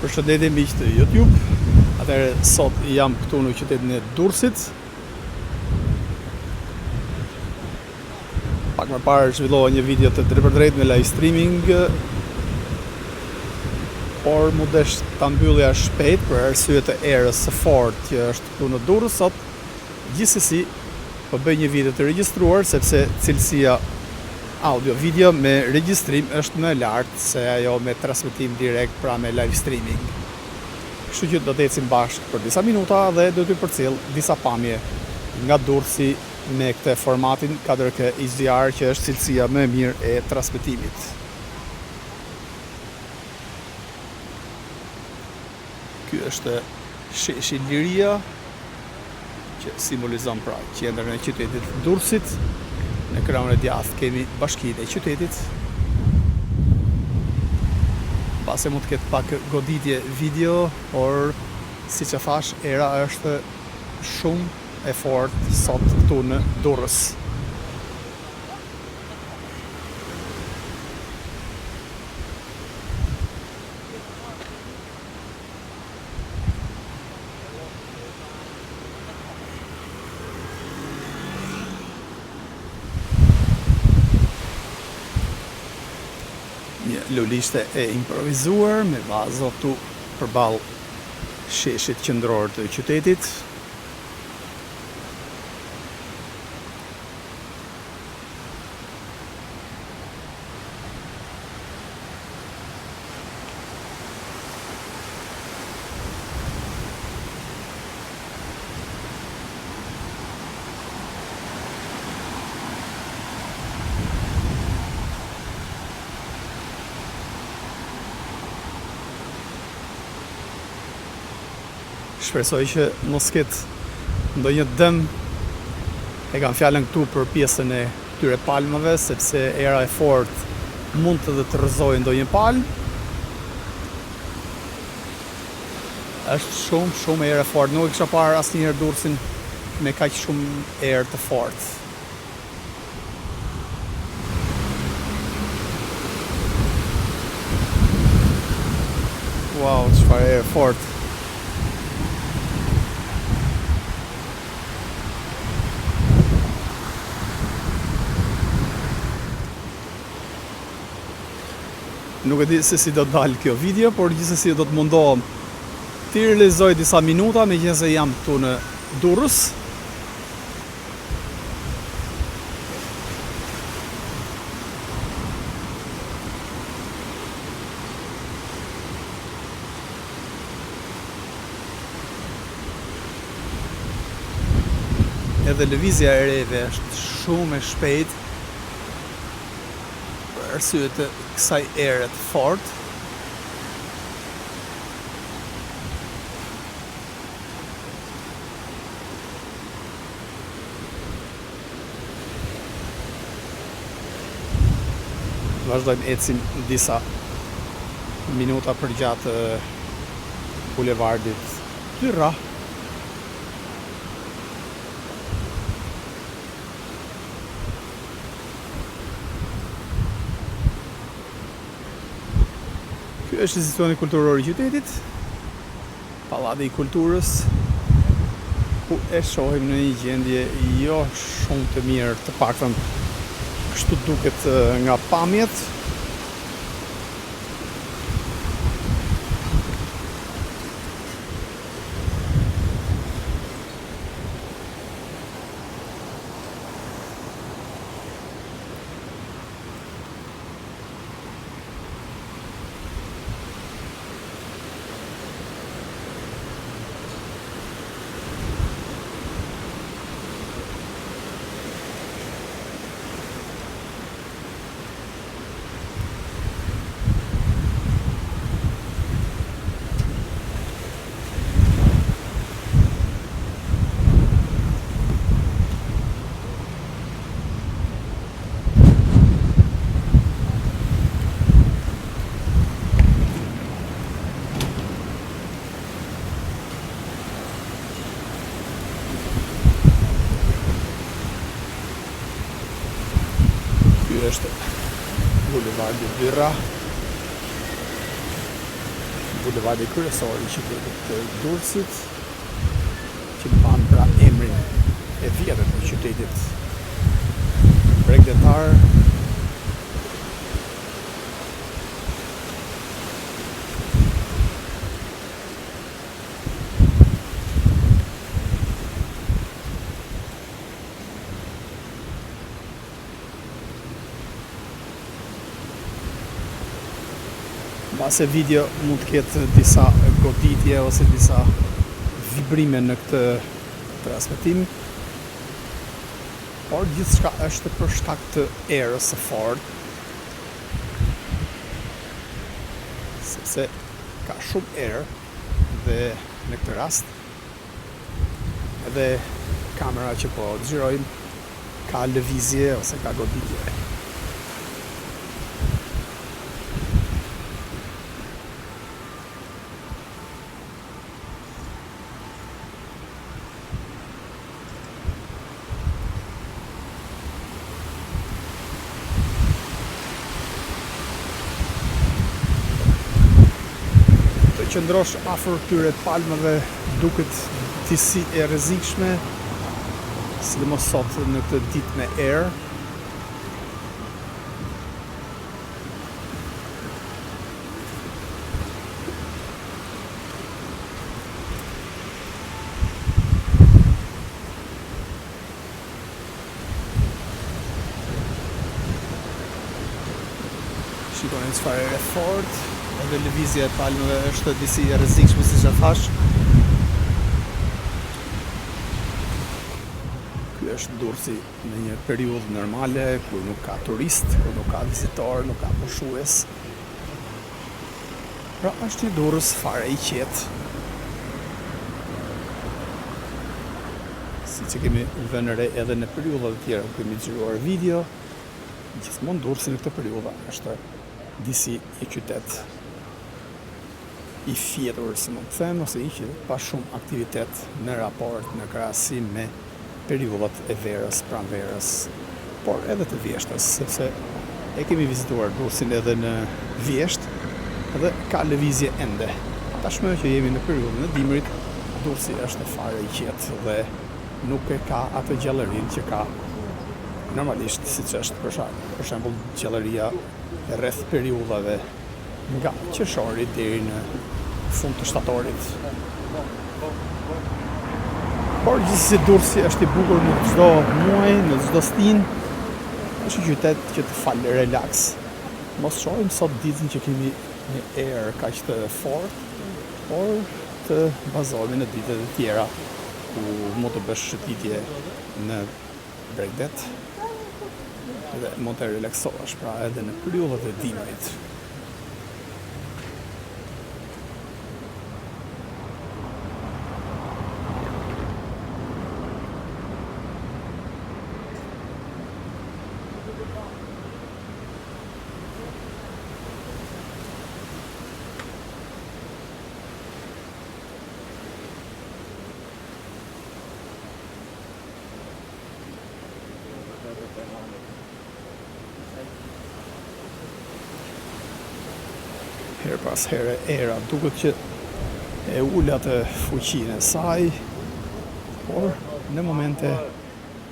Përshëndetje miq të YouTube. Atëherë sot jam këtu në qytetin e Durrësit. Pak më parë zhvillova një video të drejt me live streaming, por mu desh ta mbyllja shpejt për arsye të erës së fortë që është këtu në Durrës sot. Gjithsesi, po bëj një video të regjistruar sepse cilësia audio-video me regjistrim është më lartë se ajo me transmetim direkt, pra me live streaming. Kështu që do të ecim bashkë për disa minuta dhe do t'ju përcjell disa pamje nga Durrësi me këtë formatin 4K HDR që është cilësia më e mirë e transmetimit. Ky është sheshi Liria që simbolizon pra qendrën e qytetit të Durrësit. Në krahun e djathtë kemi bashkinë e qytetit. Pasi mund të ketë pak goditje video, por siç e thash, era është shumë e fortë sot këtu në Durrës. Një lulishte e improvizuar me vazo këtu përballë sheshit qendror të qytetit. Shpresoj që mos ketë ndonjë dëm. E kam fjalën këtu për pjesën e këtyre palmave, sepse era e fortë mund të rrëzojë ndonjë palmë. Është shumë erë e fortë. Nuk e kisha parë asnjëherë Durrësin me kaq shumë erë të fortë. Wow, çfarë erë fortë. Nuk e di se si do të dalë kjo video, por gjithsesi do të mundohem të realizoj disa minuta meqense jam këtu në Durrës. Edhe lëvizja e reve është shumë e shpejtë për arsye të kësaj ere të fortë. Vazhdojmë ecim disa minuta përgjatë bulevardit Durres. Ky është institucioni kulturor I qytetit, Pallati I Kulturës, ku e shohim në një gjendje jo shumë të mirë, të paktën kështu duket nga pamjet. Ky është bulevardi Durres. bulevardi kryesor I qytetit të Durrësit, që mban pra emrin e vjetër të qytetit bregdetar. Mbase video mund të ketë disa goditje ose disa vibrime në këtë transmetim, por gjithçka është për shkak të erës së fortë, sepse ka shumë erë dhe në këtë rast edhe kamera që po xhirojmë ka lëvizje ose ka goditje. Qëndrosh afër këtyre palmave duket disi e rrezikshme, sidomos sot në këtë ditë me erë. Shikoni çfarë erë fortë. Edhe lëvizja e palmeve është disi e rrezikshme, siç e thash. Ky është Durrësi në një periudhë normale, kur nuk ka turist, kur nuk ka vizitor, nuk ka pushues. Pra është një Durrës fare I qetë. Siç e kemi vënë re edhe në periudha të tjera kur kemi xhiruar video, gjithmonë Durrësi në këtë periudhë është disi I qytet I fjetur, si mund të them, ose I qytet pa shumë aktivitet në raport, në krahasim me periudhat e verës, pranverës, por edhe të vjeshtës, sepse e kemi vizituar Durrësin edhe në vjesht, edhe ka lëvizje ende. Tashmë që jemi në periudhën e dimrit, Durrësi është fare I qetë dhe nuk e ka atë gjallërinë që ka normalisht, siç është për shembull gjallëria rreth periudhave nga qershori deri në fund të shtatorit. Por gjithsesi Durrësi është I bukur në çdo muaj, në çdo stin. Është një qytet që të fal relaks. Mos shohim sot ditën që kemi një erë kaq të fortë, por të bazohemi në ditët e tjera ku mund të bësh shëtitje në Bregdet dhe mund të relaksohesh, pra edhe në periudhat e dimrit. Her pas here era duket që e ul atë fuqinë e saj, por në momente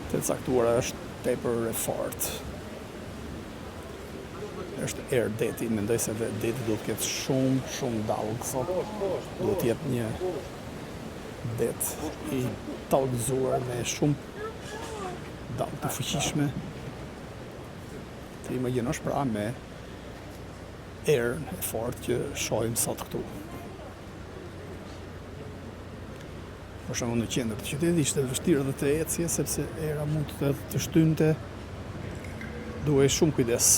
të caktuara është tepër e fortë. Është erë deti, mendoj se deti duhet të ketë shumë dallgë sot. Duhet të jetë një det I tallgëzuar me shumë dallgë të fuqishme. Të imagjinosh pra me erën e fortë që shohim sot këtu. Për shembull në qendër të qytetit ishte vështirë edhe të ecje sepse era mund të shtynte. Duhej shumë kujdes.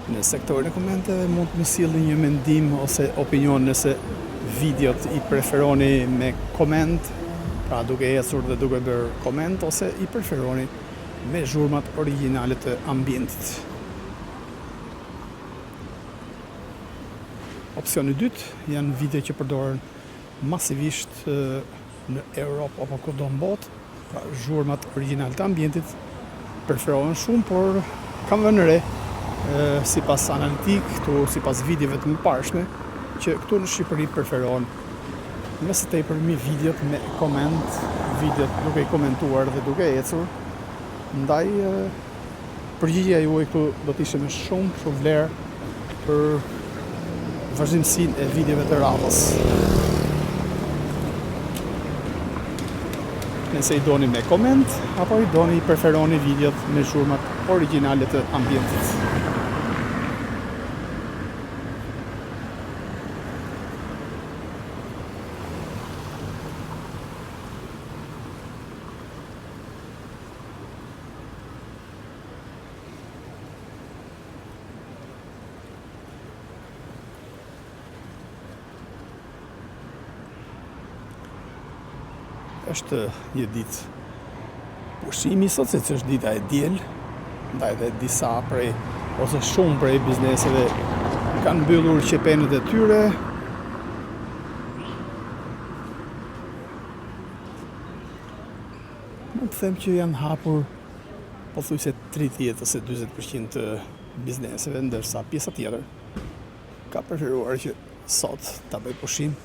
Në sektorin e komenteve mund të më sjellni një mendim ose opinion nëse videot i preferoni me koment, pra duke ecur dhe duke bërë koment, ose i preferoni me zhurmat origjinale të ambientit. Opsioni i dytë janë video që përdoren masivisht në Europë apo kudo në botë, pra zhurmat origjinale të ambientit preferohen shumë, por kam vënë re sipas analitik, sipas videove të mëparshme, që këtu në Shqipëri preferohen me së tepër videot me koment, videot duke i komentuar dhe duke ecur. Ndaj përgjigjja juaj këtu do të ishte me shumë vlerë për vazhdimsinë e videove të radhës. Nëse i doni me koment, apo i preferoni videot me zhurmat origjinale të ambientit. Është një ditë pushimi sot, se që është dita e diel, ndaj dhe disa prej, ose shumë prej bizneseve kanë mbyllur qepenët e tyre. Mund të them që janë hapur pothuajse 30 ose 40% të bizneseve, ndërsa pjesa tjetër ka preferuar që sot ta bëj pushim.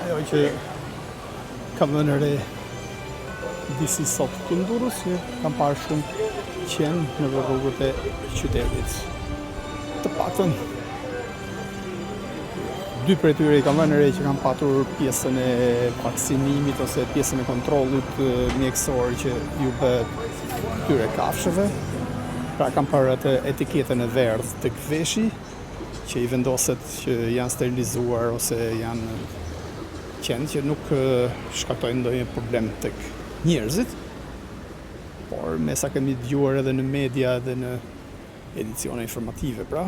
Ajo që kam vënë re disi sot të Durrës, që kam parë shumë qenë në rrugët e qytetit. Të paktën dy prej tyre i kam vënë re që kam patur pjesën e vaksinimit ose pjesën e kontrollit mjekësor që ju bëhet këtyre kafshëve. Pra kam parë atë etiketën e verdhë tek veshi, që i vendoset që janë sterilizuar ose janë qenë që nuk shkaktojnë ndonjë problem tek njerëzit, por me sa kemi dëgjuar edhe në media dhe në edicione informative, pra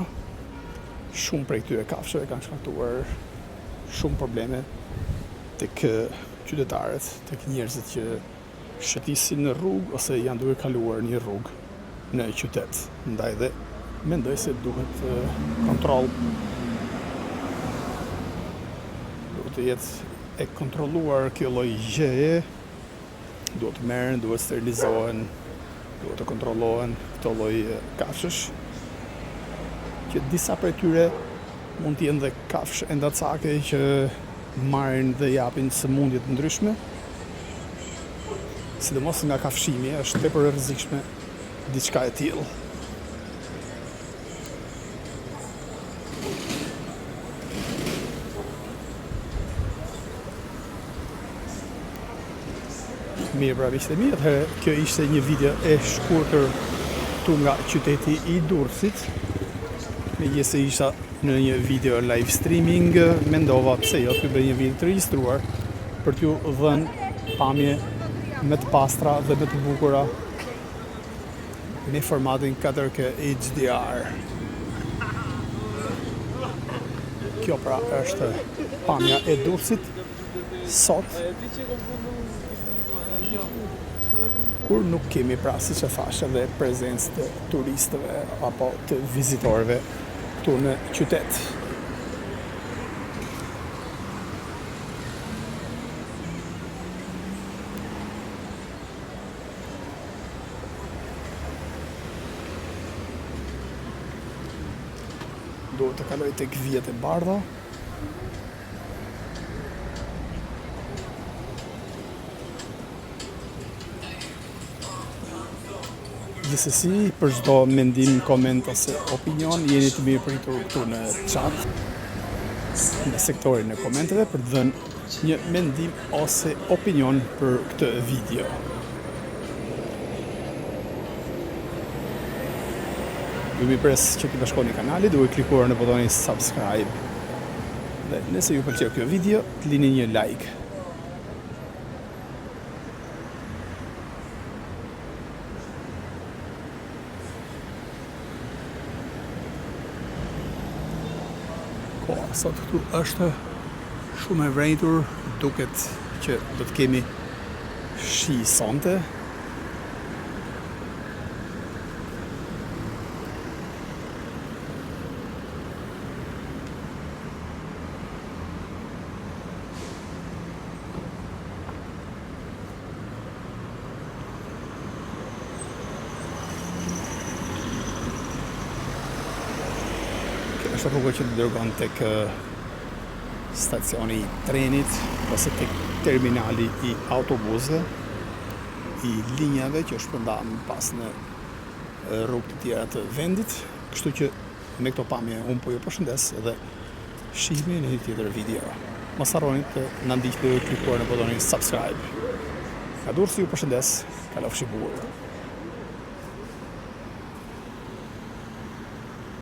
shumë prej këtyre kafshëve kanë shkaktuar shumë probleme tek qytetarët, tek njerëzit që shëtisin në rrugë ose janë duke kaluar një rrugë në qytet. Ndaj dhe mendoj se duhet kontroll, duhet të jetë e kontrolluar kjo lloj gjëje, duhet të merren, duhet sterilizohen, duhet të kontrollohen këto lloj kafshësh, që disa prej tyre mund të jenë dhe kafshë endacake që marrin dhe japin sëmundje të ndryshme. Sidomos nga kafshimi, është tepër e rrezikshme diçka e tillë. Mirë, pra miqtë e mi, atëherë kjo ishte një video e shkurtër këtu nga qyteti i Durresit. Megjithëse isha në një video live streaming, mendova pse jo t'ju bëj një video të regjistruar për t'ju dhënë pamje më të pastra dhe më të bukura në formatin 4K HDR. Kjo pra është pamja e Durresit sot, kur nuk kemi pra, siç e thash, edhe prezencë të turistëve apo të vizitorëve këtu në qytet. Duhet të kaloj tek vijet e bardha. Gjithsesi, për çdo mendim, koment ose opinion, jeni të mirë pritur këtu në chat, në sektorin e komenteve, për të dhënë një mendim ose opinion për këtë video. Ju mi pres që të bashkoni kanali, duhet klikuar në butonin subscribe. Dhe nëse ju pëlqeu kjo video, të lini një like. Sot këtu është shumë e vrenjtur, duket që do të kemi shi sonte. Është rruga që të dërgon tek stacioni i trenit ose tek terminali i autobusëve, i linjave që shpërndahen pas në rrugë të tjera të vendit. Kështu që me këto pamje unë po ju përshëndes dhe shihni në një tjetër video. Mos harroni të na ndiqni duke klikuar në butonin subscribe. Ka Durresi ju përshëndes, kalofshi bukur.